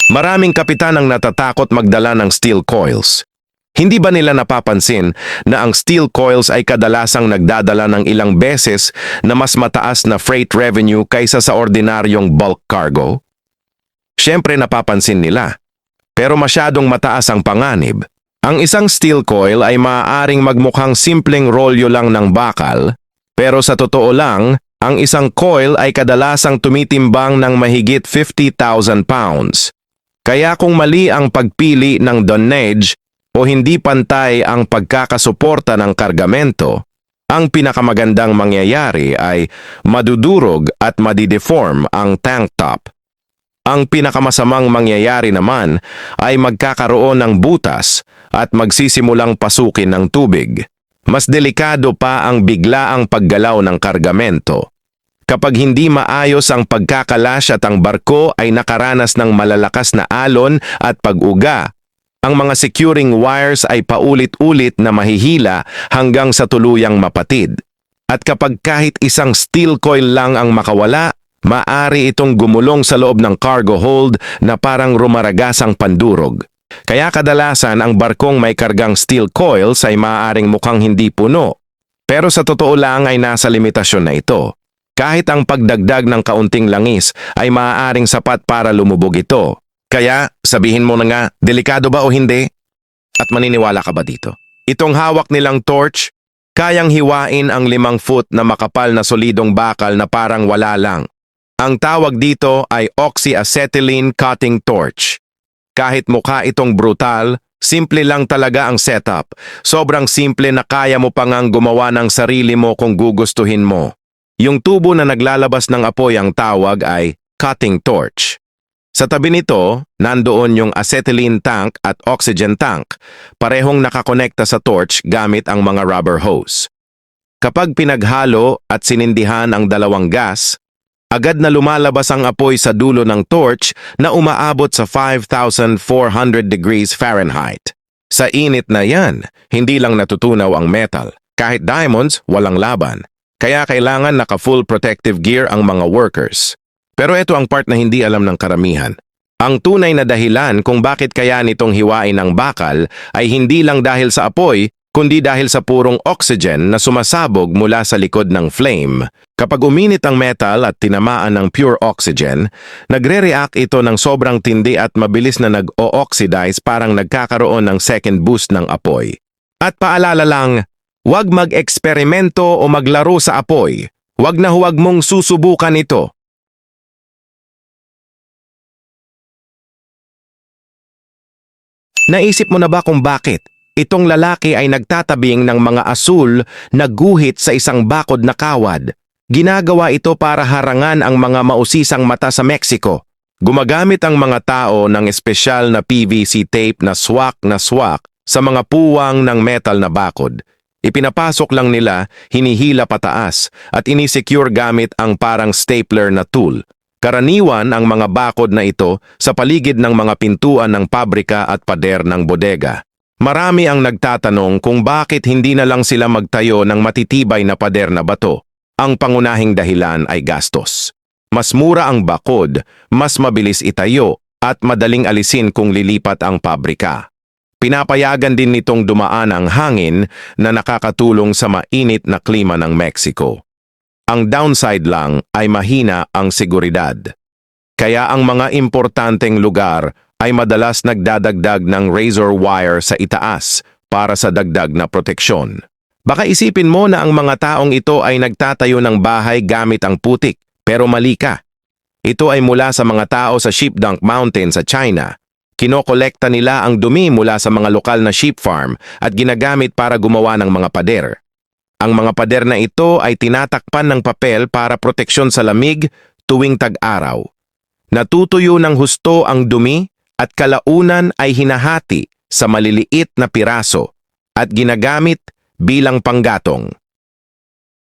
Maraming kapitan ang natatakot magdala ng steel coils. Hindi ba nila napapansin na ang steel coils ay kadalasang nagdadala ng ilang beses na mas mataas na freight revenue kaysa sa ordinaryong bulk cargo? Siyempre napapansin nila, pero masyadong mataas ang panganib. Ang isang steel coil ay maaaring magmukhang simpleng rolyo lang ng bakal, pero sa totoo lang, ang isang coil ay kadalasang tumitimbang ng mahigit 50,000 pounds. Kaya kung mali ang pagpili ng tonnage o hindi pantay ang pagkakasuporta ng kargamento, ang pinakamagandang mangyayari ay madudurog at madideform ang tank top. Ang pinakamasamang mangyayari naman ay magkakaroon ng butas at magsisimulang pasukin ng tubig. Mas delikado pa ang biglaang paggalaw ng kargamento. Kapag hindi maayos ang pagkakalas at ang barko ay nakaranas ng malalakas na alon at pag-uga, ang mga securing wires ay paulit-ulit na mahihila hanggang sa tuluyang mapatid. At kapag kahit isang steel coil lang ang makawala, maaari itong gumulong sa loob ng cargo hold na parang rumaragasang pandurog. Kaya kadalasan ang barkong may kargang steel coils ay maaaring mukhang hindi puno. Pero sa totoo lang ay nasa limitasyon na ito. Kahit ang pagdagdag ng kaunting langis ay maaaring sapat para lumubog ito. Kaya sabihin mo na nga, delikado ba o hindi? At maniniwala ka ba dito? Itong hawak nilang torch, kayang hiwain ang 5 foot na makapal na solidong bakal na parang wala lang. Ang tawag dito ay oxyacetylene cutting torch. Kahit mukha itong brutal, simple lang talaga ang setup. Sobrang simple na kaya mo pang ang gumawa ng sarili mo kung gugustuhin mo. Yung tubo na naglalabas ng apoy ang tawag ay cutting torch. Sa tabi nito, nandoon yung acetylene tank at oxygen tank, parehong nakakonekta sa torch gamit ang mga rubber hose. Kapag pinaghalo at sinindihan ang dalawang gas, agad na lumalabas ang apoy sa dulo ng torch na umaabot sa 5,400 degrees Fahrenheit. Sa init na yan, hindi lang natutunaw ang metal. Kahit diamonds, walang laban. Kaya kailangan naka-full protective gear ang mga workers. Pero ito ang part na hindi alam ng karamihan. Ang tunay na dahilan kung bakit kaya nitong hiwain ang bakal ay hindi lang dahil sa apoy, kundi dahil sa purong oxygen na sumasabog mula sa likod ng flame. Kapag uminit ang metal at tinamaan ng pure oxygen, nagre-react ito ng sobrang tindi at mabilis na nag-o-oxidize, parang nagkakaroon ng second boost ng apoy. At paalala lang, huwag mag-eksperimento o maglaro sa apoy. Huwag na huwag mong susubukan ito. Naisip mo na ba kung bakit itong lalaki ay nagtatabing ng mga asul na guhit sa isang bakod na kawad? Ginagawa ito para harangan ang mga mausisang mata sa Mexico. Gumagamit ang mga tao ng espesyal na PVC tape na swak sa mga puwang ng metal na bakod. Ipinapasok lang nila, hinihila pataas at inisecure gamit ang parang stapler na tool. Karaniwan ang mga bakod na ito sa paligid ng mga pintuan ng pabrika at pader ng bodega. Marami ang nagtatanong kung bakit hindi na lang sila magtayo ng matitibay na pader na bato. Ang pangunahing dahilan ay gastos. Mas mura ang bakod, mas mabilis itayo at madaling alisin kung lilipat ang pabrika. Pinapayagan din nitong dumaan ang hangin na nakakatulong sa mainit na klima ng Mexico. Ang downside lang ay mahina ang seguridad. Kaya ang mga importanteng lugar ay madalas nagdadagdag ng razor wire sa itaas para sa dagdag na proteksyon. Baka isipin mo na ang mga taong ito ay nagtatayo ng bahay gamit ang putik, pero mali ka. Ito ay mula sa mga tao sa Sheepdunk Mountain sa China. Kinokolekta nila ang dumi mula sa mga lokal na sheep farm at ginagamit para gumawa ng mga pader. Ang mga pader na ito ay tinatakpan ng papel para proteksyon sa lamig tuwing tag-araw. Natutuyo ng husto ang dumi at kalaunan ay hinahati sa maliliit na piraso at ginagamit bilang panggatong.